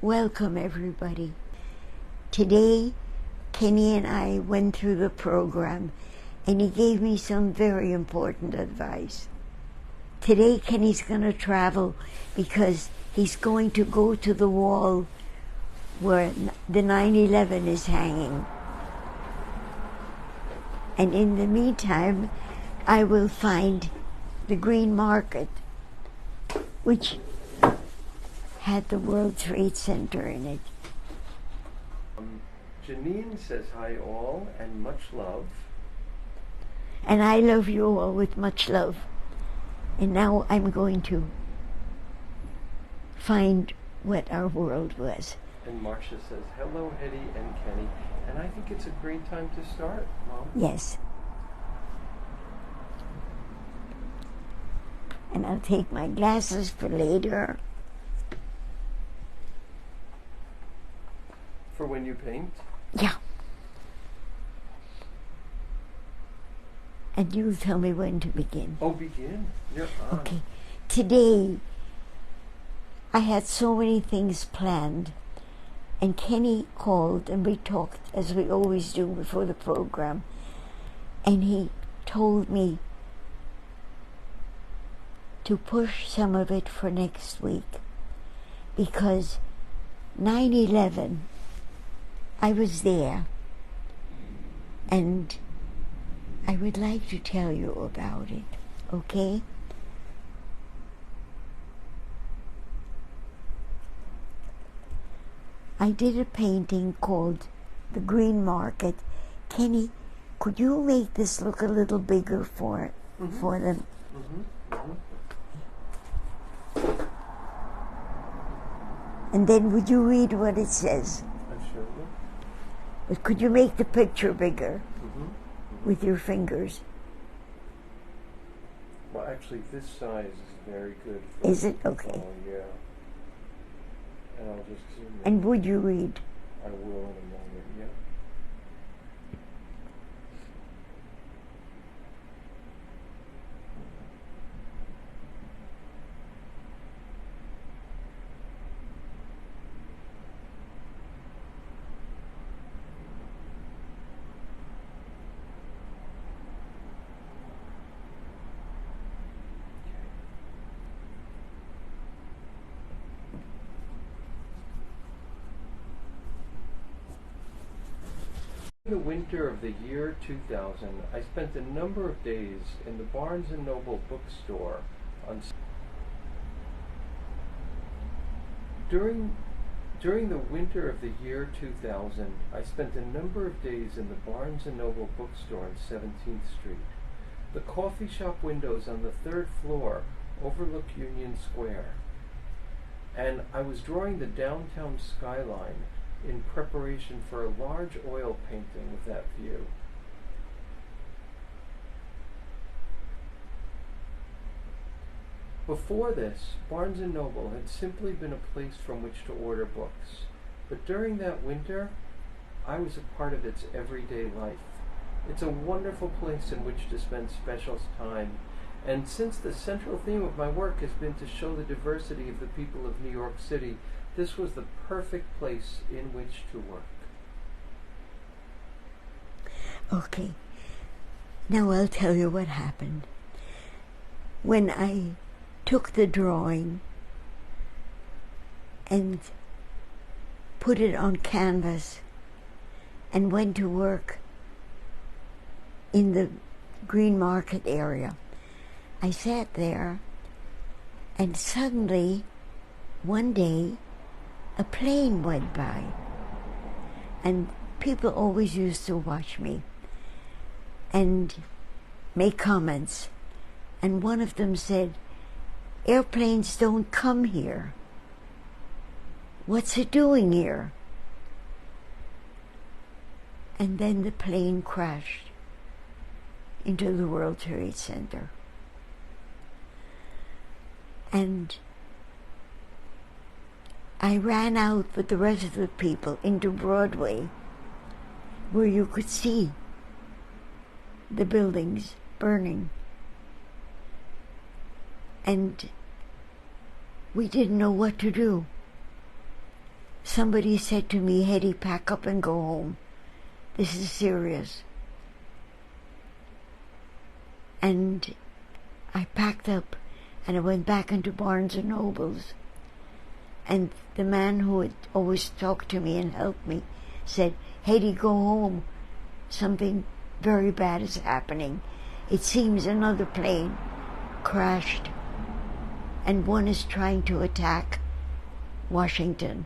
Welcome, everybody. Today, Kenny and I went through the program, and he gave me some very important advice. Today, Kenny's going to travel because he's going to go to the wall where the 9/11 is hanging. And in the meantime, I will find the Green Market, which had the World Trade Center in it. Janine says hi all and much love. And I love you all with much love. And now I'm going to find what our world was. And Marcia says, hello, Hedy and Kenny. And I think it's a great time to start, Mom. Yes. And I'll take my glasses for later. For when you paint? Yeah. And you'll tell me when to begin. Oh, begin. You're on. Okay. Today, I had so many things planned. And Kenny called and we talked, as we always do before the program. And he told me to push some of it for next week. Because 9/11, I was there. And I would like to tell you about it, okay? I did a painting called The Green Market. Kenny, could you make this look a little bigger for them? And then would you read what it says? I sure will. But could you make the picture bigger with your fingers? Well, actually, this size is very good. Is it? Okay. Oh, yeah. And I'll just zoom in. And would you read? I will in a moment, yeah. In the winter of the year 2000, I spent a number of days in the Barnes & Noble bookstore on During the winter of the year 2000, I spent a number of days in the Barnes & Noble bookstore on 17th Street. The coffee shop windows on the third floor overlook Union Square, and I was drawing the downtown skyline in preparation for a large oil painting with that view. Before this, Barnes & Noble had simply been a place from which to order books, but during that winter, I was a part of its everyday life. It's a wonderful place in which to spend special time, and since the central theme of my work has been to show the diversity of the people of New York City, this was the perfect place in which to work. Okay. Now I'll tell you what happened. When I took the drawing and put it on canvas and went to work in the Green Market area, I sat there and suddenly, one day, a plane went by, and people always used to watch me and make comments, and one of them said, "Airplanes don't come here. What's it doing here?" And then the plane crashed into the World Trade Center. And I ran out with the rest of the people into Broadway, where you could see the buildings burning. And we didn't know what to do. somebody said to me, Hedy, pack up and go home. This is serious. And I packed up and I went back into Barnes and Nobles. And the man who had always talked to me and helped me said, Hedy, go home. Something very bad is happening. It seems another plane crashed and one is trying to attack Washington.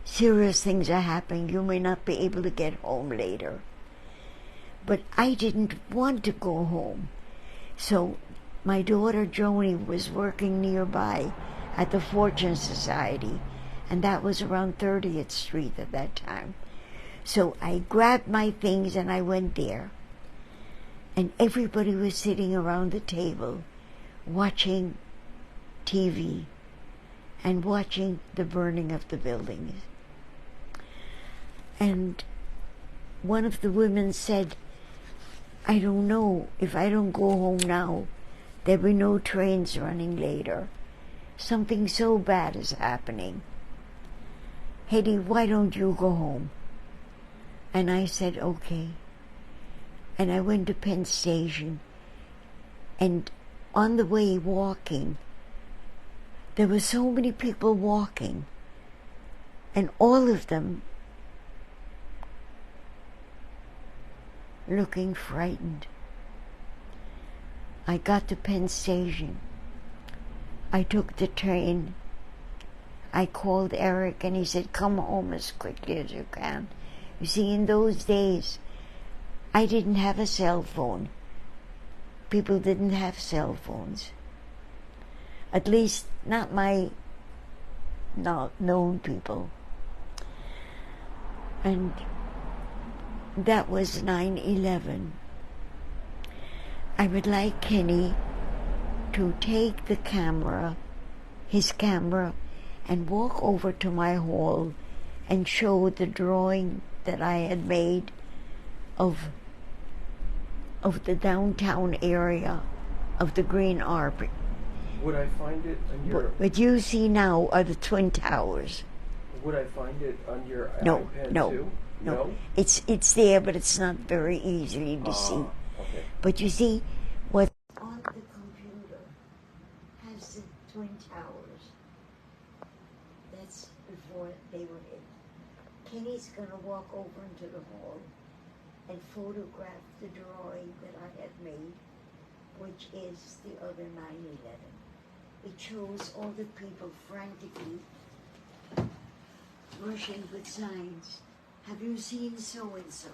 Serious things are happening. You may not be able to get home later. But I didn't want to go home. So my daughter Joni was working nearby at the Fortune Society, and that was around 30th Street at that time. So I grabbed my things and I went there. And everybody was sitting around the table watching TV and watching the burning of the buildings. And one of the women said, I don't know, if I don't go home now, there'll be no trains running later. Something so bad is happening. Hedy, why don't you go home? And I said, okay. And I went to Penn Station. And on the way walking, there were so many people walking. And all of them looking frightened. I got to Penn Station. I took the train. I called Eric and he said, come home as quickly as you can. You see, in those days, I didn't have a cell phone. People didn't have cell phones. At least not my known people. And that was 9/11. I would like Kenny to take the camera, his camera, and walk over to my hall and show the drawing that I had made of the downtown area of the Green Arbor. Would I find it on your... What you see now are the Twin Towers. Would I find it on your No, iPad no, too? no. It's there, but it's not very easy to see. Okay. But you see, what on the computer has the Twin Towers. That's before they were hit. Kenny's going to walk over into the hall and photograph the drawing that I had made, which is the other 9/11. It shows all the people frantically rushing with signs. Have you seen so-and-so?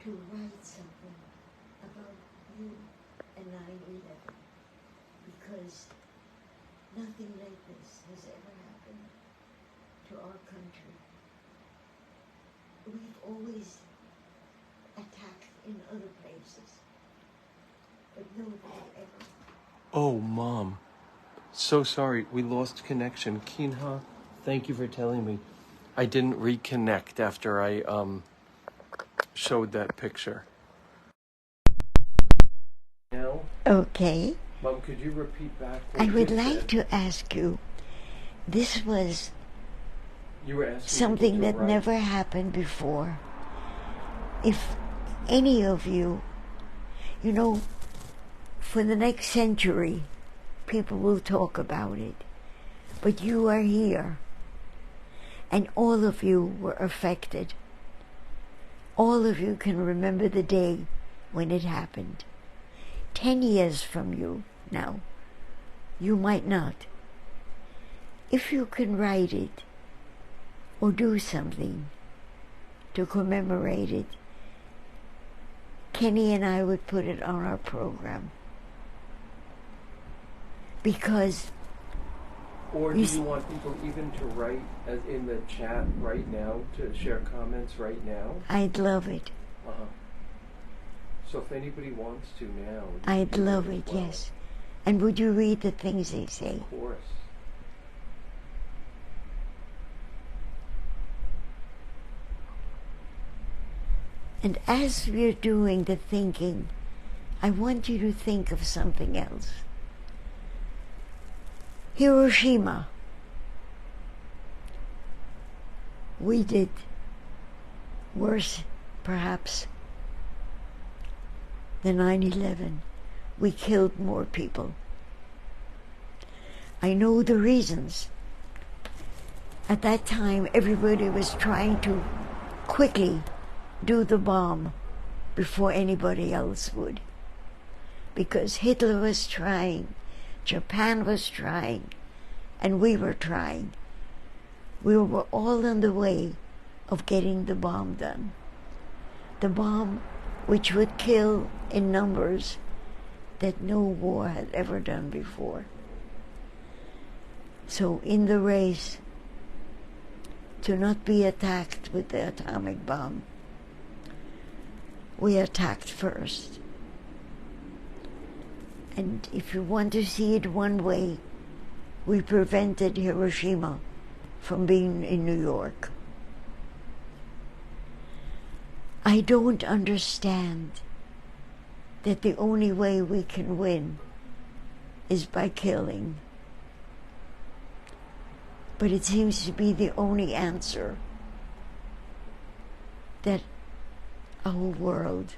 To write something about you and 9/11 because nothing like this has ever happened to our country. We've always attacked in other places, but nobody ever. Oh, Mom. So sorry. We lost connection. Kinha, thank you for telling me. I didn't reconnect after I showed that picture. Now, Okay. Mom, could you repeat back what I you would said? like to ask you, this was You were asking something people to that write. never happened before. If any of you, for the next century, people will talk about it. But you are here, and all of you were affected. All of you can remember the day when it happened. 10 years from you now, you might not. If you can write it or do something to commemorate it, Kenny and I would put it on our program. Because Or do you want people even to write as in the chat right now, to share comments right now? I'd love it. Uh-huh. So if anybody wants to now, you I'd can do love that as it, well. yes. And would you read the things they say? Of course. And as we're doing the thinking, I want you to think of something else. Hiroshima. We did worse, perhaps, than 9/11. We killed more people. I know the reasons. At that time, everybody was trying to quickly do the bomb before anybody else would. Because Hitler was trying, Japan was trying, and we were trying. We were all on the way of getting the bomb done. The bomb which would kill in numbers that no war had ever done before. So in the race to not be attacked with the atomic bomb, we attacked first. And if you want to see it one way, we prevented Hiroshima from being in New York. I don't understand that the only way we can win is by killing. But it seems to be the only answer that our world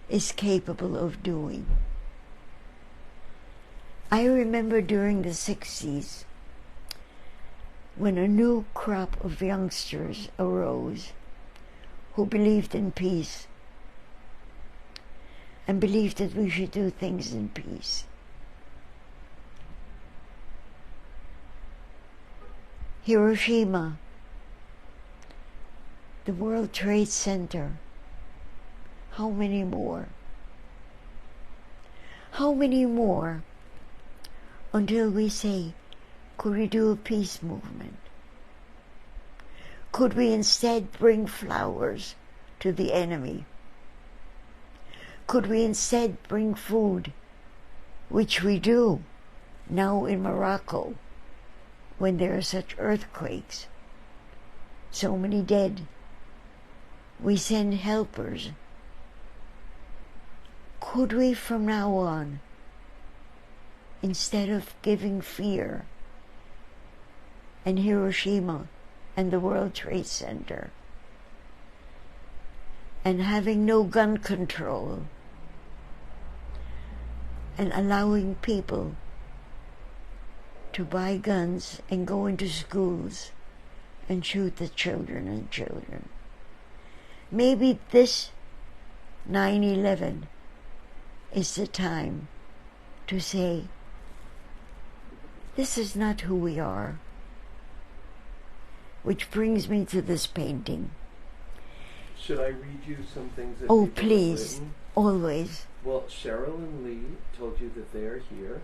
is capable of doing. I remember during the 60s, when a new crop of youngsters arose who believed in peace and believed that we should do things in peace. Hiroshima, the World Trade Center, how many more? How many more until we say, could we do a peace movement? Could we instead bring flowers to the enemy? Could we instead bring food, which we do now in Morocco when there are such earthquakes, so many dead? We send helpers. Could we from now on, instead of giving fear and Hiroshima and the World Trade Center and having no gun control and allowing people to buy guns and go into schools and shoot the children and children? Maybe this 9/11 is the time to say, this is not who we are. Which brings me to this painting. Should I read you some things that Oh, people have please. written? Always. Well, Cheryl and Lee told you that they are here.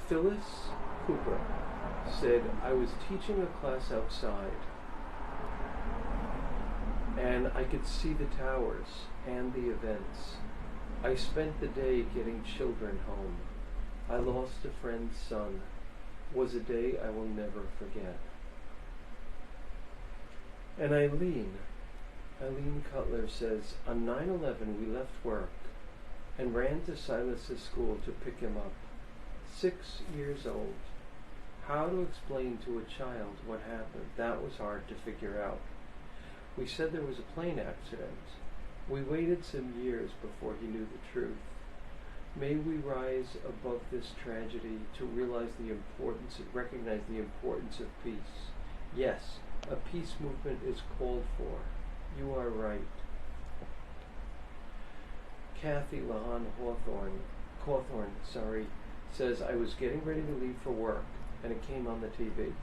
Phyllis Cooper said, I was teaching a class outside and I could see the towers and the events. I spent the day getting children home. I lost a friend's son. Was a day I will never forget. And Eileen Cutler says, on 9/11 we left work and ran to Silas's school to pick him up. 6 years old. How to explain to a child what happened? That was hard to figure out. We said there was a plane accident. We waited some years before he knew the truth. May we rise above this tragedy to recognize the importance of peace. Yes, a peace movement is called for. You are right. Kathy Lahan Cawthorn, says, I was getting ready to leave for work, and it came on the TV.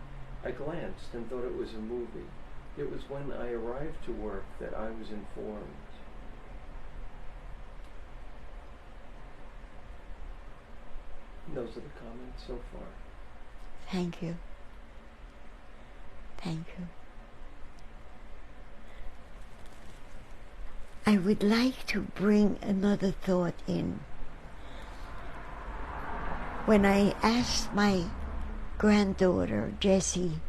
I glanced and thought it was a movie. It was when I arrived to work that I was informed. And those are the comments so far. Thank you. Thank you. I would like to bring another thought in. When I asked my granddaughter, Jessie,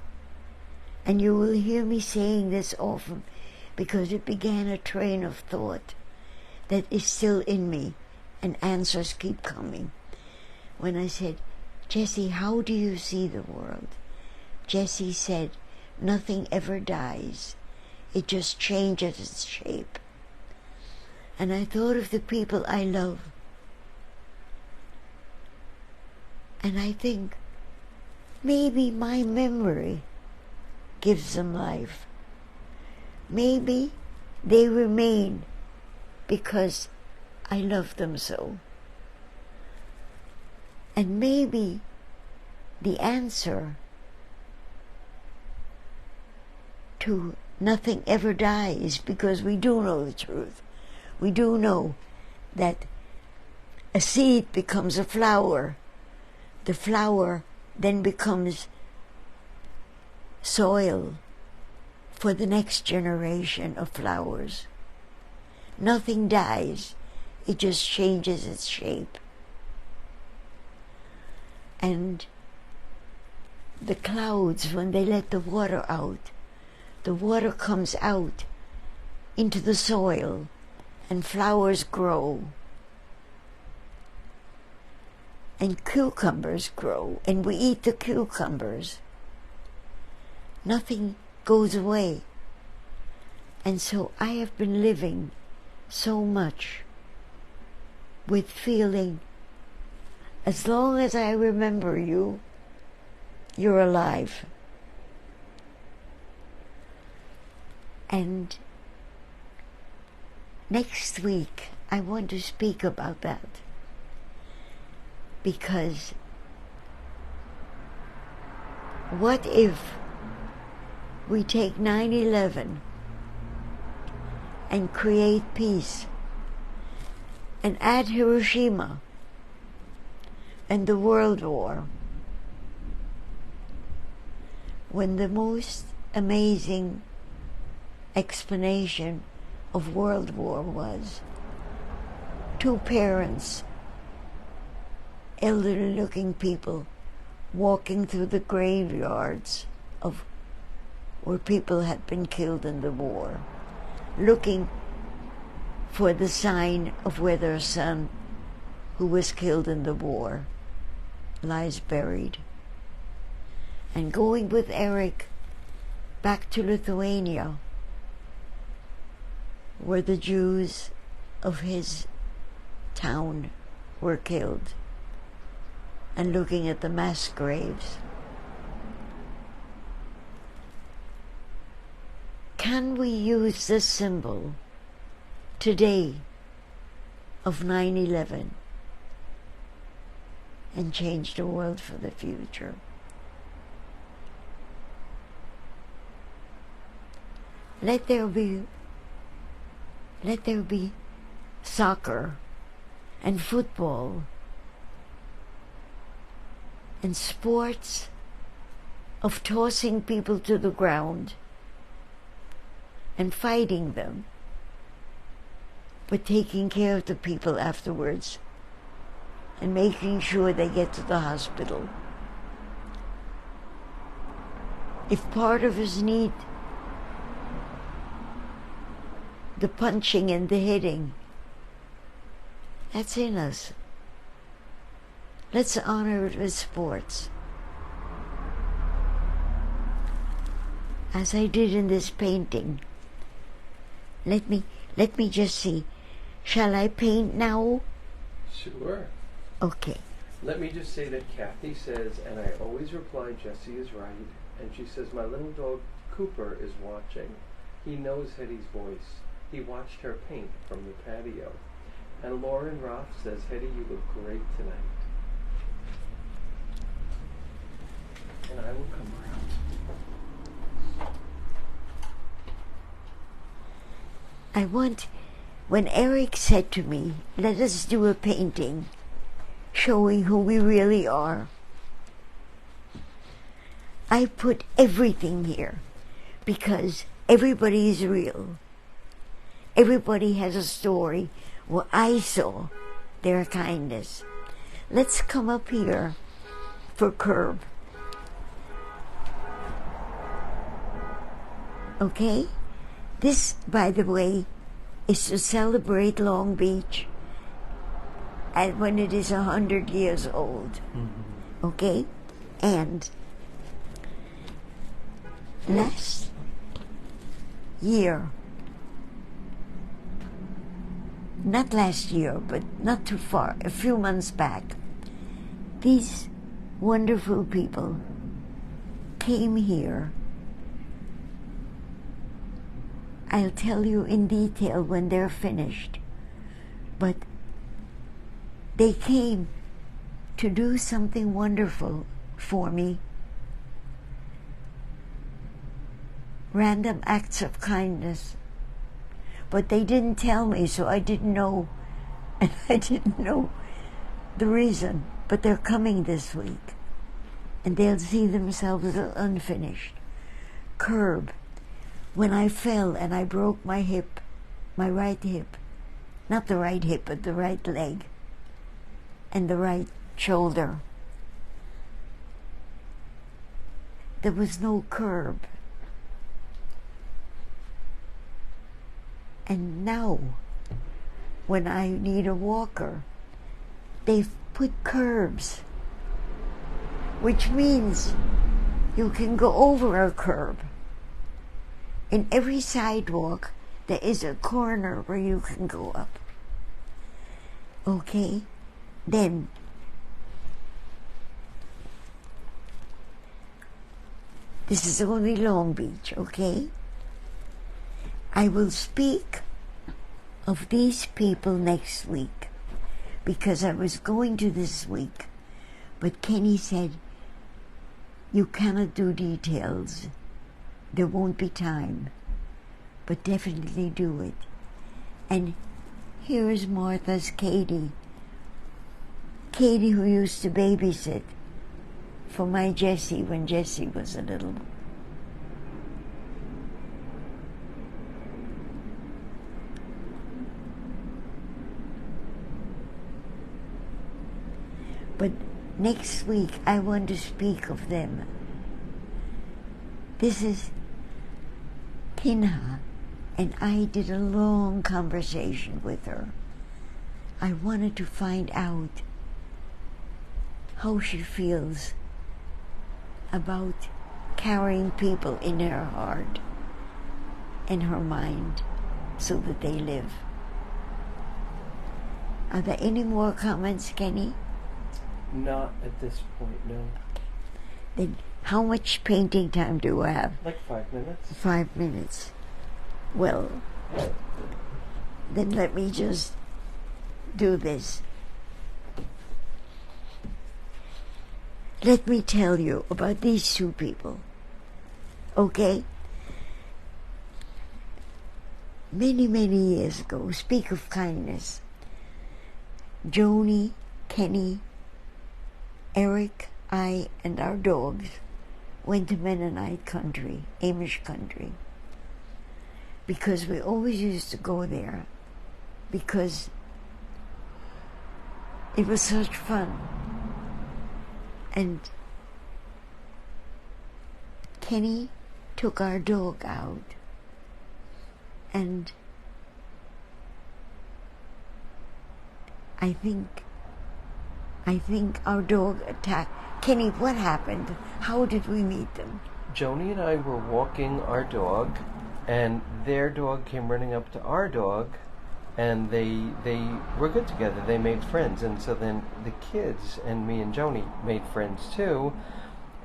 and you will hear me saying this often because it began a train of thought that is still in me and answers keep coming. When I said, Jessie, how do you see the world? Jessie said, nothing ever dies. It just changes its shape. And I thought of the people I love. And I think maybe my memory gives them life. Maybe they remain because I love them so. And maybe the answer to nothing ever dies, because we do know the truth. We do know that a seed becomes a flower. The flower then becomes soil for the next generation of flowers. Nothing dies. It just changes its shape. And the clouds, when they let the water out, the water comes out into the soil and flowers grow. And cucumbers grow, and we eat the cucumbers. Nothing goes away. And so I have been living so much with feeling, as long as I remember you, you're alive. And next week I want to speak about that, because what if we take 9/11 and create peace and add Hiroshima and the World War, when the most amazing explanation of World War was two parents, elderly looking people, walking through the graveyards of where people had been killed in the war, looking for the sign of where their son, who was killed in the war, lies buried. And going with Eric back to Lithuania, where the Jews of his town were killed, and looking at the mass graves. Can we use this symbol today of 9/11 and change the world for the future? let there be soccer and football and sports of tossing people to the ground and fighting them, but taking care of the people afterwards and making sure they get to the hospital. If part of us need the punching and the hitting, that's in us. Let's honor it with sports. As I did in this painting. Let me just see. Shall I paint now? Sure. Okay. Let me just say that Kathy says, and I always reply, Jessie is right. And she says, my little dog Cooper is watching. He knows Hedy's voice. He watched her paint from the patio. And Lauren Roth says, Hedy, you look great tonight. And I will come around. When Eric said to me, let us do a painting showing who we really are, I put everything here because everybody is real. Everybody has a story where I saw their kindness. Let's come up here for Curb. Okay? This, by the way, is to celebrate Long Beach and when it is 100 years old. Mm-hmm. Okay? And last year, not last year, but not too far, a few months back, these wonderful people came here. I'll tell you in detail when they're finished, but they came to do something wonderful for me. Random acts of kindness. But they didn't tell me, so I didn't know, and I didn't know the reason. But they're coming this week, and they'll see themselves unfinished. Curb. When I fell and I broke my hip, my right hip, not the right hip, but the right leg, and the right shoulder, there was no curb. And now, when I need a walker, they've put curbs, which means you can go over a curb. In every sidewalk, there is a corner where you can go up. Okay? Then, this is only Long Beach, okay? I will speak of these people next week because I was going to this week, but Kenny said, you cannot do details. There won't be time, but definitely do it. And here is Martha's Katie. Katie, who used to babysit for my Jessie when Jessie was a little. But next week I want to speak of them. This is Pinha, and I did a long conversation with her. I wanted to find out how she feels about carrying people in her heart and her mind so that they live. Are there any more comments, Kenny? Not at this point, no. Then how much painting time do I have? Like 5 minutes. 5 minutes. Well, then let me just do this. Let me tell you about these two people. Okay? many, many years ago, speak of kindness, Joni, Kenny, Eric, I, and our dogs went to Mennonite country, Amish country, because we always used to go there because it was such fun. And Kenny took our dog out, and I think our dog attacked. Kenny, what happened? How did we meet them? Joni and I were walking our dog, and their dog came running up to our dog, and they were good together. They made friends, and so then the kids and me and Joni made friends too.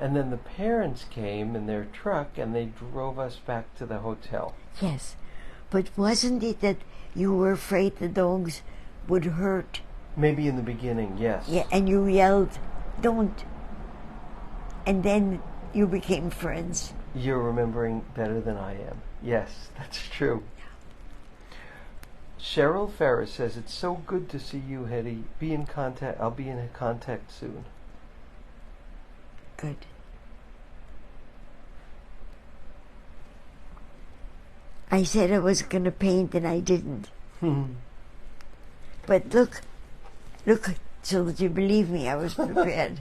And then the parents came in their truck, and they drove us back to the hotel. Yes, but wasn't it that you were afraid the dogs would hurt? Maybe in the beginning, yes. Yeah, and you yelled, "Don't!" And then you became friends. You're remembering better than I am. Yes, that's true. Cheryl Ferris says, "It's so good to see you, Hedy. Be in contact. I'll be in contact soon." Good. I said I was going to paint and I didn't. But look, so that you believe me, I was prepared.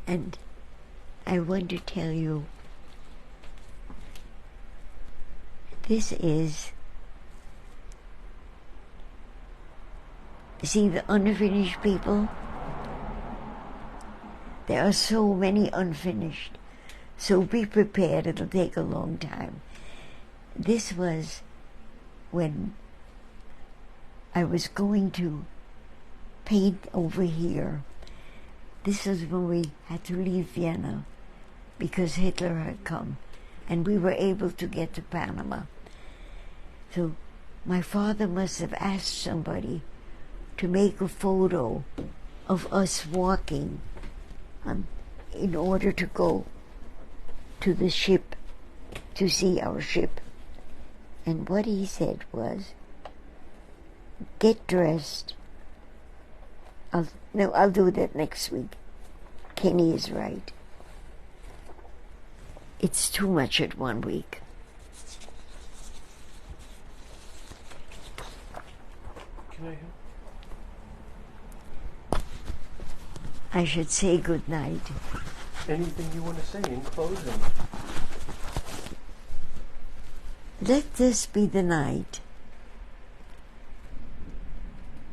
And I want to tell you, this is, see the unfinished people? There are so many unfinished. So be prepared, it'll take a long time. This was when I was going to paint over here. This was when we had to leave Vienna because Hitler had come and we were able to get to Panama. So my father must have asked somebody to make a photo of us walking in order to go to the ship to see our ship. And what he said was, "Get dressed." I'll do that next week. Kenny is right. It's too much at 1 week. Can I help? I should say good night. Anything you want to say in closing? Let this be the night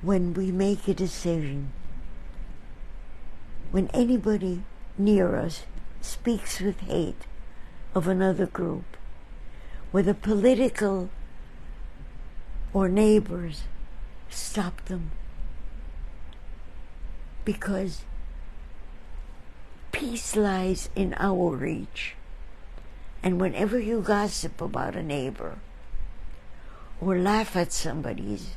when we make a decision. When anybody near us speaks with hate of another group, whether political or neighbors, stop them. Because peace lies in our reach. And whenever you gossip about a neighbor or laugh at somebody's,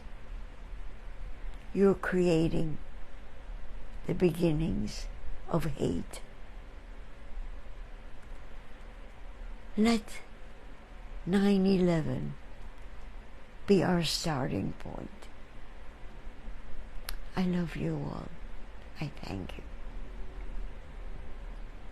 you're creating the beginnings of hate. Let 9/11 be our starting point. I love you all. I thank you.